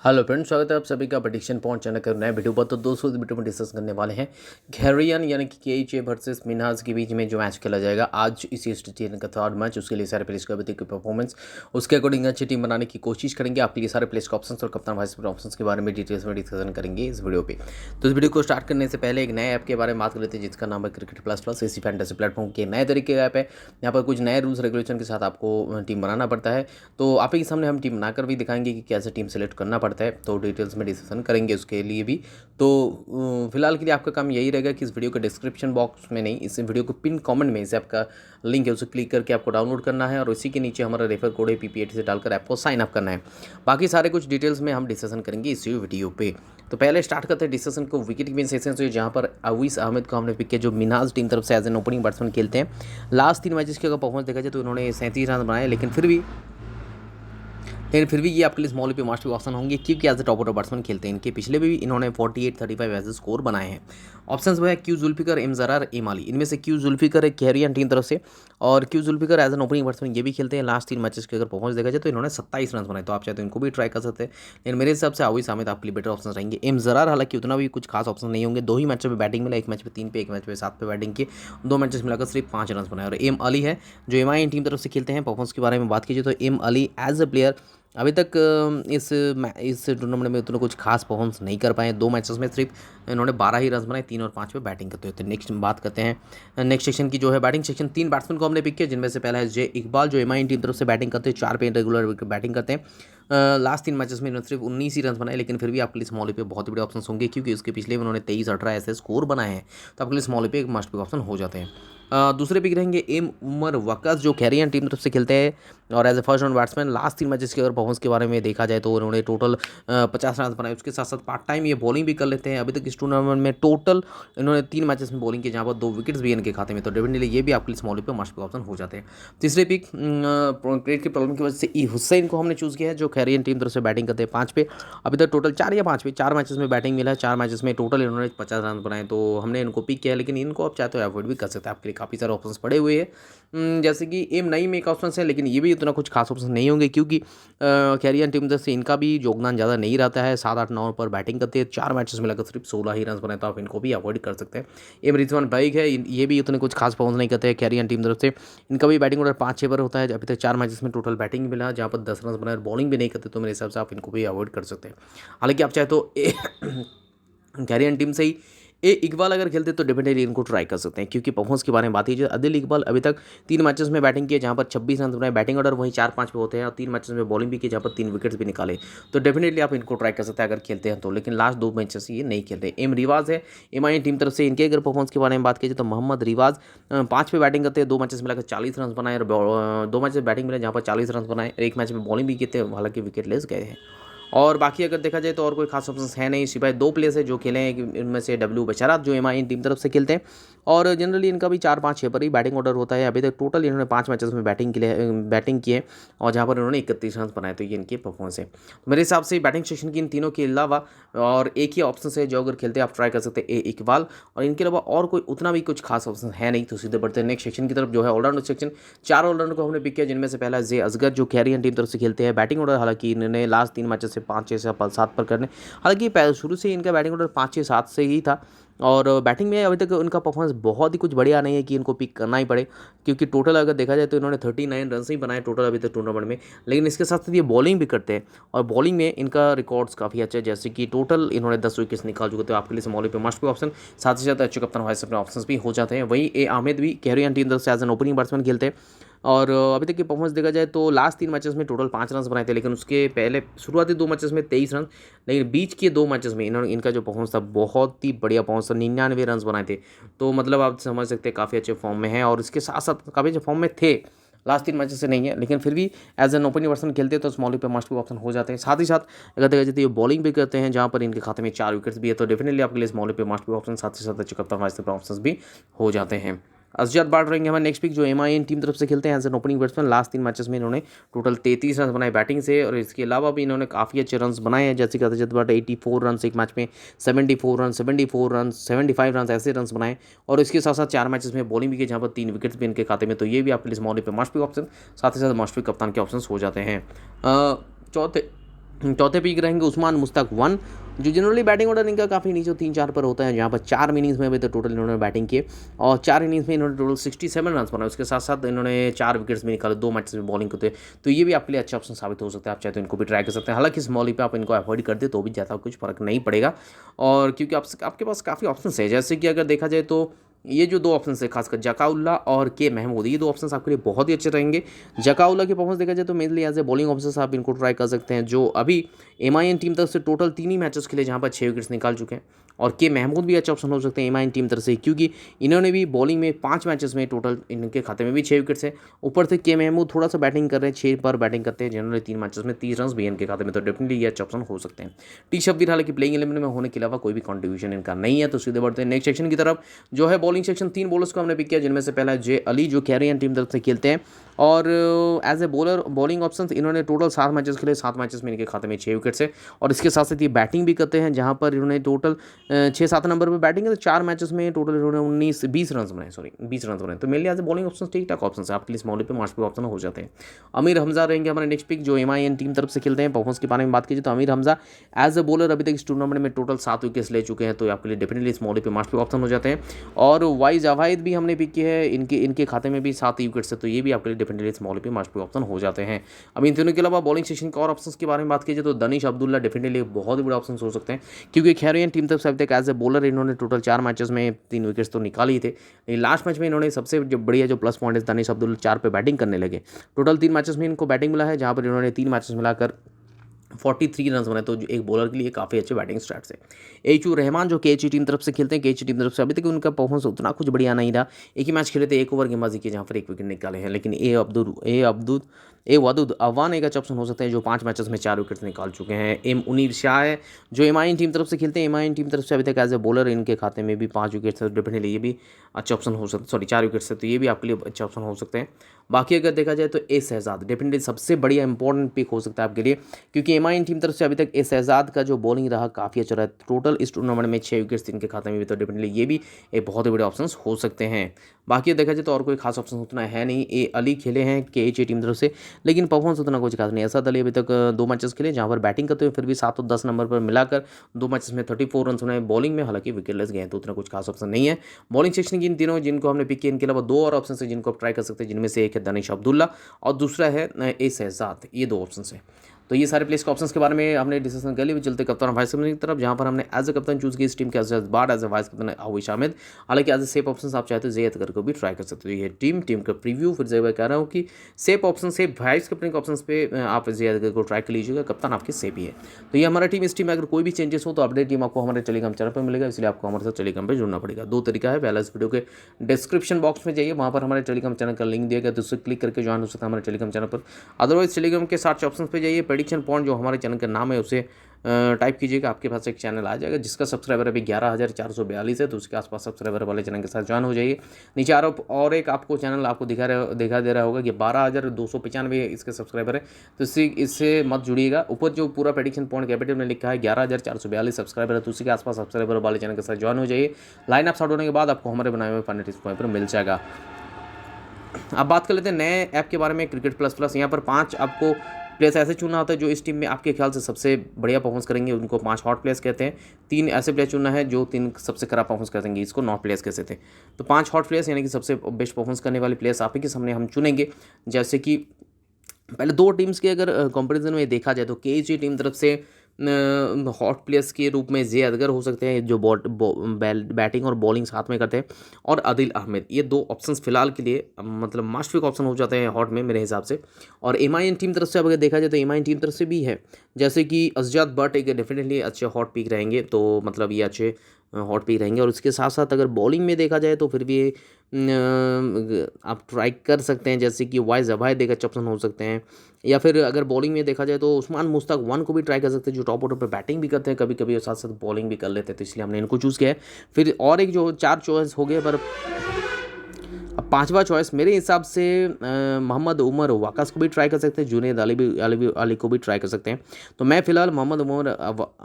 Hello friends, स्वागत है आप सभी का प्रेडिक्शन पॉइंट चैनल का नए वीडियो पर। तो दोस्तों इस वीडियो में डिस्कस करने वाले हैं घेरियन यानी कि के वर्सेस मिन्हाज के बीच में जो मैच खेला जाएगा आज इसी स्टेडियम का थर्ड मैच। उसके लिए सारे प्लेयर्स की परफॉर्मेंस, उसके अकॉर्डिंग अच्छी टीम बनाने की कोशिश करेंगे। आपके लिए सारे प्लेयर्स के ऑप्शन और कप्तान वाइस ऑप्शन के बारे में डिटेल्स में डिस्कशन करेंगे इस वीडियो पर। तो इस वीडियो को स्टार्ट करने से पहले एक नए ऐप के बारे में बात कर लेते हैं जिसका नाम है क्रिकेट प्लस प्लस। इसी फैंटेसी प्लेटफॉर्म के नए तरीके का ऐप है। यहाँ पर कुछ नए रूल्स रेगुलेशन के साथ आपको टीम बनाना पड़ता है। तो आप ही के सामने हम टीम बनाकर भी दिखाएंगे कि कैसे टीम सेलेक्ट करना पड़ता है। तो डिटेल्स में डिस्कशन करेंगे उसके लिए भी। तो फिलहाल के लिए आपका काम यही रहेगा कि इस वीडियो के डिस्क्रिप्शन बॉक्स में नहीं, इस वीडियो को पिन कमेंट में इस ऐप का लिंक है, उसे क्लिक करके आपको डाउनलोड करना है और उसी के नीचे हमारा रेफर कोड है PPAT से डालकर ऐप को साइन अप करना है। बाकी सारे कुछ डिटेल्स में हम डिस्कशन करेंगे इसी वीडियो पे। तो पहले स्टार्ट करते हैं डिस्कशन को विकेट कीपिंग सेक्शन से, जहाँ पर अवीस अहमद को हमने पिक किया जो मिन्हाज टीम तरफ से एज एन ओपनिंग बैट्समैन खेलते हैं। लास्ट 3 मैचेस की अगर परफॉर्मेंस देखा जाए तो इन्होंने 37 रन बनाए, लेकिन फिर भी ये आपके लिए स्मॉल पे मास्टर ऑप्शन होंगे क्योंकि as a top order batsman खेलते हैं। इनके पिछले भी इन्होंने 48-35 एज स्कोर बनाए हैं। ऑप्शंस वो है Q Zulfiqar, M Zarar, M Ali. इनमें से क्यू जुल्फिकर एक कैरियन टीम तरफ से, और Q Zulfiqar as an opening batsman ये भी खेलते हैं। लास्ट 3 मैचेस की अगर परफॉर्मेंस देखा जाए तो इन्होंने 27 रन बनाए, तो आप चाहे तो इनको भी ट्राई कर सकते हैं। लेकिन मेरे हिसाब से अवीस अहमद आपके लिए बेटर ऑप्शन रहेंगे। एम ज़रार हालांकि उतना भी कुछ खास ऑप्शन नहीं होंगे, 2 ही मैचों में बैटिंग मिला, एक मैच में 3 पे, एक मैच में 7 पे बैटिंग की, 2 मैचेस मिलाकर सिर्फ 5 रन बनाए। और एम अली है जो MI टीम तरफ से खेलते हैं। परफॉर्मेंस के बारे में बात कीजिए तो M Ali as a player अभी तक इस टूर्नामेंट में उतना कुछ खास परफॉर्मेंस नहीं कर पाए। 2 मैचेस में सिर्फ इन्होंने 12 ही रन बनाए, 3 और 5 पे बैटिंग करते हुए। तो नेक्स्ट बात करते हैं नेक्स्ट सेक्शन की, जो है बैटिंग सेक्शन। 3 बैट्समैन को हमने पिक किया, जिनमें से पहला है जे इकबाल जो MI टीम तरफ से बैटिंग करते हैं, 4 पे रेगुलर बैटिंग करते हैं। लास्ट 3 मैचेस में इन्होंने सिर्फ 19 ही रन बनाए, लेकिन फिर भी आपके लिए स्मॉल पे बहुत ही बड़े ऑप्शन होंगे क्योंकि उसके पिछले में उन्होंने 23-18 ऐसे स्कोर बनाए हैं। तो आपके लिए स्मॉल पे एक मस्ट पिक ऑप्शन हो जाते हैं। दूसरे पिक रहेंगे एम उमर वक्स जो कैरियन टीम तरफ से खेलते हैं और as a first round batsman. Last 3 matches के अगर परफॉर्मेंस के बारे में देखा जाए तो उन्होंने टोटल 50 रन बनाए। उसके साथ साथ पार्ट टाइम ये बॉलिंग भी कर लेते हैं। अभी तक इस टूर्नामेंट में टोटल इन्होंने 3 मैचेस में बॉलिंग की, जहाँ पर 2 विकेट्स भी इनके खाते में। तो डेफिनेटली ये भी आपके लिए स्मॉल पे मस्ट पिक ऑप्शन हो जाते हैं। तीसरे पिक क्रिकेट की प्रॉब्लम की वजह से ई हुसैन को हमने चूज़ किया है जो कैरियन टीम तरफ से बैटिंग करते हैं 5 पे। अभी तक टोटल 4 या 5 पे 4 मैचेस में बैटिंग मिला है। 4 मैचेस में टोटल इन्होंने 50 रन बनाए, तो हमने इनको पिक किया है। लेकिन इनको आप चाहे तो अवॉइड भी कर सकते हैं, आपके लिए काफ़ी सारे ऑप्शन पड़े हुए हैं। जैसे कि एम नई में एक ऑप्शन है, लेकिन ये भी उतना कुछ खास ऑप्शन नहीं होंगे क्योंकि कैरियन टीम से इनका भी योगदान ज़्यादा नहीं रहता है। 7-8-9 पर बैटिंग करते हैं, 4 मैचेस में लगकर सिर्फ 16 ही रन बनाए, तो आप इनको भी अवॉइड कर सकते हैं। एम रिजवान बाइक है, ये भी उतने कुछ खास परफॉर्मेंस नहीं करते हैं कैरियन टीम तरफ से। इनका भी बैटिंग ऑर्डर 5-6 पर होता है। अभी तक 4 मैचेस में टोटल बैटिंग मिला, जहाँ पर 10 रन बनाए और बॉलिंग भी नहीं करते, तो मेरे हिसाब से आप इनको भी अवॉइड कर सकते हैं। हालांकि आप चाहे तो कैरियन टीम से ही इकबाल अगर खेलते तो डेफिनेटली इनको ट्राई कर सकते हैं क्योंकि परफॉर्मेंस के बारे में बात कीजिए। आदिल इकबाल अभी तक 3 मैचेस में बैटिंग की है, जहाँ पर 26 रन बनाए। बैटिंग ऑर्डर वहीं 4-5 पे होते हैं और 3 मैचेस में बॉलिंग भी की, जहाँ पर 3 विकेट्स भी निकाले। तो डेफिनेटली आप इनको ट्राई कर सकते हैं अगर खेलते हैं तो। लेकिन लास्ट 2 मैचेस ये नहीं खेलते। एम रिवाज है MI टीम तरफ से। इनके अगर परफॉर्मेंस के बारे में बात कीजिए तो मोहम्मद रिवाज 5 पे बैटिंग करते हैं, 2 मैचेस में लगकर 40 रन बनाए और 2 मैचेस बैटिंग मिले जहाँ पर 40 रन बनाए। एक मैच में बॉलिंग भी की थे, हालांकि विकेट लेस गए हैं। और बाकी अगर देखा जाए तो और कोई खास ऑप्शन है नहीं, सिवाय 2 प्लेयर्स है जो खेले हैं। इनमें से W बशरत जो MI टीम तरफ से खेलते हैं और जनरली इनका भी 4-5-6 पर ही बैटिंग ऑर्डर होता है। अभी तक टोटल इन्होंने 5 मैचेस में बैटिंग की है और जहाँ पर इन्होंने 31 रन बनाए, तो ये इनकी परफॉर्मेंस है। मेरे हिसाब से बैटिंग सेक्शन की इन तीनों के अलावा और एक ही ऑप्शन है जो अगर खेलते हैं आप ट्राई कर सकते हैं, इकबाल। और इनके अलावा और कोई उतना भी कुछ खास ऑप्शन है नहीं। तो सीधे बढ़ते हैं नेक्स्ट सेक्शन की तरफ, जो है ऑलराउंडर सेक्शन। 4 ऑलराउंडर को हमने पिक किया, जिनमें से पहला जे असगर जो कैरियन टीम तरफ से खेलते हैं। बैटिंग ऑर्डर हालांकि इन्होंने लास्ट 3 मैचेस से 5-6 से 7 पर करने, हालांकि शुरू से इनका बैटिंग ऑर्डर 5-6-7 से ही था। और बैटिंग में अभी तक उनका परफॉर्मेंस बहुत ही कुछ बढ़िया नहीं है कि इनको पिक करना ही पड़े, क्योंकि टोटल अगर देखा जाए तो इन्होंने 39 रन ही बनाए टोटल अभी तक टूर्नामेंट में। लेकिन इसके साथ साथ ये बॉलिंग भी करते हैं और बॉलिंग में इनका रिकॉर्ड्स काफ़ी अच्छे हैं, जैसे कि टोटल इन्होंने 10 विकेट्स निकाल चुके थे। आपके लिए स्मॉल पे मस्ट पे ऑप्शन, साथ ही साथ अच्छे कप्तान वाइस अपने ऑप्शन भी हो जाते हैं। वहीं ए आमिद भी कैरियन टीम तरफ से एज एन ओपनिंग बैट्समैन खेलते हैं और अभी तक की परफॉर्मेंस देखा जाए तो लास्ट 3 मैचेस में टोटल 5 रन बनाए थे, लेकिन उसके पहले शुरुआती 2 मैचेस में 23 रन, लेकिन बीच के 2 मैचेस में इनका जो परफॉर्मेंस था बहुत ही बढ़िया परफॉर्मेंस था। 99 रन बनाए थे, तो मतलब आप समझ सकते हैं काफ़ी अच्छे फॉर्म में है और इसके साथ साथ काफ़ी अच्छे फॉर्म में थे। लास्ट 3 मैचेस से नहीं है, लेकिन फिर भी एज एन ओपनिंग बैट्समैन खेलते हैं तो स्मॉल पे मस्ट भी ऑप्शन हो जाते हैं। साथ ही साथ अगर देखा जाए तो ये बॉलिंग भी करते हैं, जहाँ पर इनके खाते में 4 विकेट्स भी है, तो डेफिनेटली आपके लिए स्मॉल पे मस्ट भी ऑप्शन, साथ ही साथ अच्छे कप्तान वाइस ऑप्शन भी हो जाते हैं। असजद बाट रहेंगे हमारे नेक्स्ट पिक, जो MI टीम तरफ से खेलते हैं as an opening batsman. Last 3 matches में इन्होंने टोटल 33 रन बनाए बैटिंग से और इसके अलावा भी इन्होंने काफ़ी अच्छे रन बनाए हैं, जैसे कि असजद बाट 84 रन एक मैच में, 74 रन, 75 रन ऐसे रन बनाए। और इसके साथ साथ 4 मैचेस में बॉलिंग भी की, जहाँ पर 3 विकेट्स भी इनके खाते में, तो ये भी आपके लिए स्मॉल पे मस्ट पिक ऑप्शन, साथ ही साथ मस्ट पिक कप्तान के ऑप्शन हो जाते हैं। चौथे चौथे पिक रहेंगे उस्मान मुश्ताक 1, जो जनरली बैटिंग ऑर्डर इनका काफ़ी नीचे 3-4 पर होता है, जहाँ पर 4 इनिंग्स में अभी तो टोटल इन्होंने बैटिंग किए और 4 इनिंग्स में इन्होंने टोटल 67 रन बनाए। उसके साथ साथ इन्होंने 4 विकेट्स भी निकाले, 2 मैचेस में बॉलिंग करते, तो ये भी आपके लिए अच्छा ऑप्शन साबित हो सकता है। आप चाहे तो इनको भी ट्राई कर सकते हैं। हालांकि इस मौली पे आप इनको अवॉइड कर दे तो भी ज़्यादा कुछ फर्क नहीं पड़ेगा, और क्योंकि आपके पास काफ़ी ऑप्शन है। जैसे कि अगर देखा जाए तो ये जो 2 ऑप्शन है, खासकर जकाउल्ला और के महमूद, ये 2 ऑप्शंस आपके लिए बहुत ही अच्छे रहेंगे। जकाउल्ला की परफॉर्मेंस देखा जाए तो mainly as a bowling option आप इनको ट्राई कर सकते हैं, जो अभी एमआईएन टीम तरफ से टोटल 3 ही मैचेस खेले जहाँ पर 6 विकेट्स निकाल चुके हैं। और के महमूद भी अच्छा ऑप्शन हो सकते हैं एमआईएन टीम तरफ से, क्योंकि इन्होंने भी बॉलिंग में 5 मैचेस में टोटल इनके खाते में भी 6 विकेट्स है। ऊपर से के महमूद थोड़ा सा बैटिंग कर रहे हैं, 6 पर बैटिंग करते हैं, जनरली 3 मैचेस में 30 रन भी इनके खाते में, तो डेफिनेटली ये अच्छा ऑप्शन हो सकते हैं। टी शब्बीर हालांकि प्लेइंग 11 में होने के अलावा कोई भी कॉन्ट्रीब्यूशन इनका नहीं है। तो सीधे बढ़ते हैं नेक्स्ट सेक्शन की तरफ, जो है बॉलिंग सेक्शन। 3 बॉलर्स को हमने पिक किया, जिनमें से पहला है जे अली, जो कैरियन टीम तरफ से खेलते हैं, और as a bowler bowling option इन्होंने टोटल 7 मैचेस खेले, 7 मैचेस में इनके खाते में 6 विकेट्स है। और इसके साथ साथ ये बैटिंग भी करते हैं, जहां पर इन्होंने टोटल 6-7 नंबर पर बैटिंग है, तो 4 मैचेस में टोटल इन्होंने 20 रन बनाए, 20 रन बनाए। तो mainly as a bowling option ठीक ठाक ऑप्शन है आपके लिए, इस मौके पे मार्च पे ऑप्शन हो जाते हैं। अमीर हमजा रहेंगे हमारे नेक्स्ट पिक, जो एमआईएन टीम तरफ से खेलते हैं। परफॉर्मेंस के बारे में बात कीजिए तो Amir Hamza as a bowler अभी तक इस टूर्नामेंट में टोटल 7 विकेट्स ले चुके हैं, तो आपके लिए डेफिनेटली इस मौके पे मार्च पे ऑप्शन हो जाते हैं। और वाई जावाहिद भी हमने पिक किया है, इनके खाते में भी 7 विकेट्स है, तो ये भी आपके लिए डेफिनेटली इस मौके पे मार्च पे ऑप्शन हो जाते हैं। अब इन तीनों के अलावा बॉलिंग सेक्शन के और ऑप्शन के बारे में बात कीजिए तो दनिश अब्दुल्ला डेफिनेटली बहुत ही बड़े ऑप्शन हो सकते हैं, क्योंकि खैरियन टीम तरफ से अभी तक एज ए बॉलर इन्होंने टोटल 4 मैचेस में 3 विकेट्स तो निकाले ही थे। लेकिन लास्ट मैच में इन्होंने सबसे जो बढ़िया जो प्लस पॉइंट है, दानिश अब्दुल्ला 4 पे बैटिंग करने लगे। टोटल 3 मैचेस में इनको बैटिंग मिला है, जहाँ पर इन्होंने 3 मैचेस मिलाकर 43 रन बनाए, तो एक बॉलर के लिए काफ़ी अच्छे बैटिंग स्टार्ट्स है। एच यू रहमान जो के टीम तरफ से खेलते हैं, के टीम तरफ से अभी तक उनका परफॉर्मेंस उतना कुछ बढ़िया नहीं रहा। एक ही मैच खेले थे, 1 ओवर गेंदबाजी की, जहाँ पर 1 विकेट निकाले हैं। लेकिन ए वदुद अवान एक अच्छा ऑप्शन हो सकते हैं, जो 5 मैचेस में 4 विकेट निकाल चुके हैं। एम उनीर शाह है, जो एमआईएन टीम तरफ से खेलते हैं। एमआईएन टीम तरफ से अभी तक एज ए बॉलर इनके खाते में भी 5 विकेट्स है, डेफिनेटली ये भी अच्छा ऑप्शन हो सकता है, 4 विकेट्स है, तो ये भी आपके लिए अच्छा ऑप्शन हो सकते हैं। बाकी अगर देखा जाए तो ए शहजाद डेफिनेटली सबसे बढ़िया इंपॉर्टेंट पिक हो सकता है आपके लिए, क्योंकि एमआईएन टीम तरफ से अभी तक ए शहजाद का जो बॉलिंग रहा काफ़ी अच्छा रहा। टोटल इस टूर्नामेंट में 6 विकेट्स इनके खाते में भी, तो डेफिनेटली ये भी एक बहुत ही बड़े ऑप्शन हो सकते हैं। बाकी देखा जाए तो और कोई खास ऑप्शन उतना है नहीं। ए अली खेले हैं के टीम तरफ से, लेकिन परफॉर्मेंस उतना कुछ खास नहीं। असद अली अभी तक 2 मैचेस खेले, जहाँ पर बैटिंग करते हुए फिर भी 7 और 10 नंबर पर मिलाकर 2 मैचेस में 34 रन बनाए। बॉलिंग में हालांकि विकेटलेस गए, तो उतना कुछ खास ऑप्शन नहीं है। बॉलिंग सेक्शन की इन तीनों जिनको हमने पिक किया, इनके अलावा 2 और ऑप्शन है जिनको आप ट्राई कर सकते हैं, जिनमें से एक है दानिश अब्दुल्ला और दूसरा है ए शहजाद। ये 2 ऑप्शन है। तो ये सारे प्लेस के ऑप्शंस के बारे में हमने डिस्कशन कर लिया। चलते कप्तान वाइस कैप्टन की तरफ, जहाँ पर हमने एज ए कप्तान चूज किया इस टीम के बाद as a vice captain Avish Ahmad. हालांकि एज ए सेफ ऑप्शन आप चाहते हो जैद अख्तर को भी ट्राई कर सकते हो। ये टीम का प्रीव्यू फिर जय कह रहा हूँ कि सेफ ऑप्शन से वाइस कैप्टन के ऑप्शन पे आप जैद अख्तर को ट्राई कर लीजिएगा, कप्तान आपके सेफ ही है। तो ये हमारा टीम, इस टीम में अगर कोई भी चेंजेस हो तो अपडेट टीम आपको हमारे टेलीग्राम चैनल पर मिलेगा, इसलिए आपको हमारे साथ टेलीग्राम पर जुड़ना पड़ेगा। 2 तरीका है, पहला इस वीडियो के डिस्क्रिप्शन बॉक्स में जाइए, वहाँ पर हमारे टेलीग्राम चैनल का लिंक दिया गया, तो उससे क्लिक करके ज्वाइन हो सकता है हमारे टेलीग्राम चैनल पर। अदरवाइज टेलीग्राम के 7 ऑप्शन पे जाइए, प्रेडिक्शन पॉइंट जो हमारे चैनल का नाम है उसे टाइप कीजिएगा, आपके पास एक चैनल आ जाएगा जिसका सब्सक्राइबर अभी 11,442 है, तो उसके आसपास सब्सक्राइबर वाले चैनल के साथ ज्वाइन हो जाइए। नीचे और एक आपको चैनल आपको दिखा दे रहा होगा कि 12,295 इसके सब्सक्राइबर है, तो इससे मत जुड़िएगा। ऊपर जो पूरा प्रेडिक्शन पॉइंट कैपिटल में लिखा है 11,442 सब्सक्राइबर है, तो उसी के आसपास सब्सक्राइबर वाले चैनल के साथ ज्वाइन हो जाइए। लाइन अप स्टार्ट होने के बाद आपको हमारे बनाए हुए फन टिप्स पॉइंट पर मिल जाएगा। अब बात कर लेते हैं नए ऐप के बारे में, क्रिकेट प्लस। यहाँ पर 5 आपको प्लेयर्स ऐसे चुनना होता है जो इस टीम में आपके ख्याल से सबसे बढ़िया परफॉर्मेंस करेंगे, उनको 5 हॉट प्लेयर्स कहते हैं। 3 ऐसे प्लेयर चुनना है जो 3 सबसे खराब परफॉर्मेंस करेंगे, इसको नॉट प्लेयर्स कहते थे। तो 5 हॉट प्लेयर्स यानी कि सबसे बेस्ट परफॉर्मेंस करने वाले प्लेयर्स आप ही के सामने हम चुनेंगे। जैसे कि पहले 2 टीम्स के अगर कंपैरिजन में देखा जाए तो के टीम तरफ से हॉट प्लेयर्स के रूप में जे अदगर हो सकते हैं, जो बैटिंग और बॉलिंग साथ में करते हैं, और आदिल अहमद। ये 2 ऑप्शंस फिलहाल के लिए मतलब मस्ट पिक ऑप्शन हो जाते हैं हॉट में मेरे हिसाब से। और एमआईएन टीम तरफ से अगर देखा जाए तो एमआईएन टीम तरफ से भी है, जैसे कि अज़जाद बट एक डेफिनेटली अच्छे हॉट पिक रहेंगे, तो मतलब ये अच्छे हॉट पिक रहेंगे। और उसके साथ साथ अगर बॉलिंग में देखा जाए तो फिर भी आप ट्राई कर सकते हैं, जैसे कि वाई जवाहिद एक अच्छे ऑप्शन हो सकते हैं, या फिर अगर बॉलिंग में देखा जाए तो उस्मान मुश्ताक 1 को भी ट्राई कर सकते हैं, जो टॉप ऑर्डर पे बैटिंग भी करते हैं कभी कभी और साथ साथ बॉलिंग भी कर लेते हैं, तो इसलिए हमने इनको चूज़ किया है। फिर और एक जो 4 चॉइस हो गए, पर अब 5वां चॉइस मेरे हिसाब से मोहम्मद उमर वाकस को भी ट्राई कर सकते हैं, जुनैद अली को भी ट्राई कर सकते हैं। तो मैं फिलहाल मोहम्मद उमर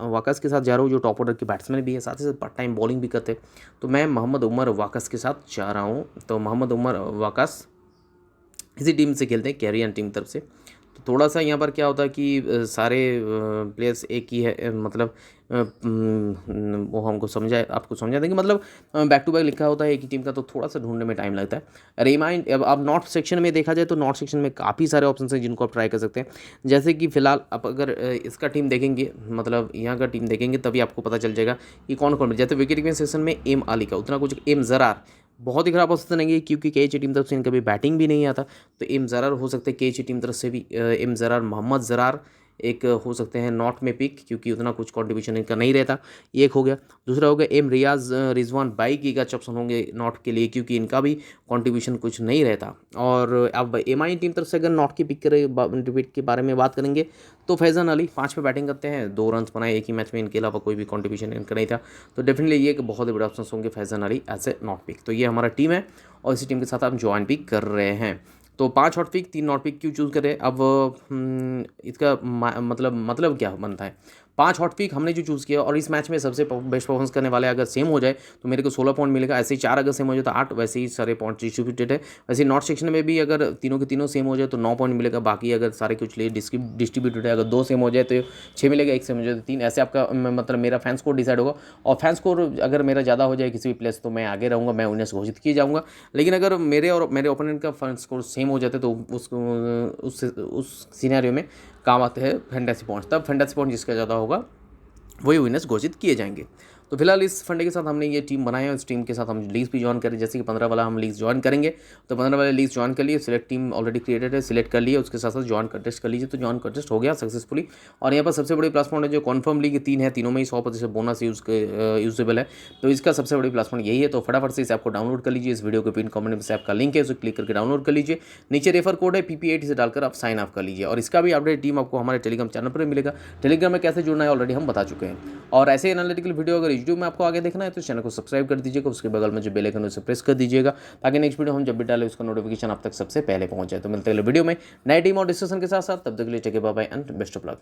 वाकस के साथ जा रहा हूँ, जो टॉप ऑर्डर के बैट्समैन भी है, साथ ही साथ पार्ट टाइम बॉलिंग भी करते हैं, तो मैं मोहम्मद उमर वाकस के साथ जा रहा हूँ। तो मोहम्मद उमर वाकस इसी टीम से खेलते हैं, कैरियन टीम तरफ से, तो थोड़ा सा यहाँ पर क्या होता है कि सारे प्लेयर्स एक ही है, मतलब वो हमको समझा आपको समझा देंगे, मतलब बैक टू बैक लिखा होता है एक ही टीम का, तो थोड़ा सा ढूंढने में टाइम लगता है। रिमाइंड अब नॉर्थ सेक्शन में देखा जाए तो नॉर्थ सेक्शन में काफ़ी सारे ऑप्शन हैं जिनको आप ट्राई कर सकते हैं। जैसे कि फिलहाल आप अगर इसका टीम देखेंगे, मतलब यहाँ का टीम देखेंगे, तभी आपको पता चल जाएगा कि कौन कौन। जैसे विकेट कीपिंग सेक्शन में एम आली का उतना कुछ, एम जरार बहुत ही खराब ऑप्शन नहीं है क्योंकि के टीम तरफ से इनका भी बैटिंग भी नहीं आता, तो एम जरार हो सकते हैं के टीम तरफ से भी। एम जरार, मोहम्मद जरार एक हो सकते हैं नॉट में पिक, क्योंकि उतना कुछ कंट्रीब्यूशन इनका नहीं रहता, ये एक हो गया। दूसरा हो गया एम रियाज रिजवान बाई की का ऑप्शन होंगे नॉट के लिए, क्योंकि इनका भी कंट्रीब्यूशन कुछ नहीं रहता। और अब एम आई टीम तरफ से अगर नॉट की पिक के बारे में बात करेंगे तो फैज़न अली 5 पे बैटिंग करते हैं, 2 रन बनाए एक ही मैच में, इनके अलावा कोई भी कंट्रीब्यूशन इनका नहीं था, तो डेफिनेटली ये एक बहुत ही बड़े ऑप्शन होंगे Faizan Ali as a not pick. तो ये हमारा टीम है और इसी टीम के साथ हम ज्वाइन पिक कर रहे हैं। तो 5 हॉट पिक 3 नॉट पिक क्यों चूज़ करें? अब इसका मतलब क्या बनता है? 5 हॉट पिक हमने जो चूज़ किया और इस मैच में सबसे बेस्ट परफॉर्मेंस करने वाले अगर सेम हो जाए तो मेरे को 16 पॉइंट मिलेगा। ऐसे ही 4 अगर सेम हो जाए तो 8, वैसे ही सारे पॉइंट डिस्ट्रीब्यूटेड है। वैसे नॉर्थ सेक्शन में भी अगर तीनों के तीनों सेम हो जाए तो 9 पॉइंट मिलेगा, बाकी अगर सारे कुछ लिए डिस्ट्रीब्यूटेड है, अगर 2 सेम हो जाए तो 6 मिलेगा, 1 सेम हो जाए तो 3। ऐसे आपका मतलब मेरा फैन स्कोर डिसाइड होगा, और फैन स्कोर अगर मेरा ज़्यादा हो जाए किसी भी प्लेस तो मैं आगे रहूँगा, मैं विनर्स घोषित किए जाऊँगा। लेकिन अगर मेरे और मेरे ओपोनेंट का फैन स्कोर सेम हो जाते तो उस सिनेरियो में काम आते हैं फैंटेसी पॉइंट्स। तब फैंटेसी पॉइंट जिसका ज़्यादा होगा वही विनर्स घोषित किए जाएंगे। तो फिलहाल इस फंडे के साथ हमने ये टीम बनाई है, इस टीम के साथ हम लीग्स भी ज्वाइन करें, जैसे कि 15 वाला हम लीग्स ज्वाइन करेंगे, तो 15 वाले लीग्स ज्वाइन कर लिए, सिलेक्ट टीम ऑलरेडी क्रिएटेड है, सिलेक्ट कर लिए, उसके साथ साथ ज्वाइन कंटेस्ट कर लीजिए, तो ज्वाइन कंटेस्ट हो गया सक्सेसफुली। और यहाँ पर सबसे बड़ी प्लस पॉइंट है जो कन्फर्म लीग 3 है, तीनों में ही 100% बोनस यूजेबल है, तो इसका सबसे बड़ी प्लस पॉइंट यही है। तो फटाफट से इस ऐप को डाउनलोड कर लीजिए, इस वीडियो के पिन कमेंट में इस ऐप का लिंक है, उसे क्लिक करके डाउनलोड कर लीजिए, नीचे रेफर कोड है PP8 से डालकर आप साइन अप कर लीजिए। और इसका भी अपडेट टीम आपको हमारे टेलीग्राम चैनल पर मिलेगा, टेलीग्राम में कैसे जुड़ना है ऑलरेडी हम बता चुके हैं। और ऐसे एनालिटिकल वीडियो अगर यूट्यूब में आपको आगे देखना है तो चैनल को सब्सक्राइब कर दीजिएगा, उसके बगल में जो बेल आइकन है उसे प्रेस कर दीजिएगा, ताकि नेक्स्ट वीडियो हम जब भी डालें उसका नोटिफिकेशन आप तक सबसे पहले पहुंच जाए। तो मिलते हैं अगले वीडियो में नए टीम और डिस्कशन के साथ, तब तक के लिए take care, bye bye and best of luck.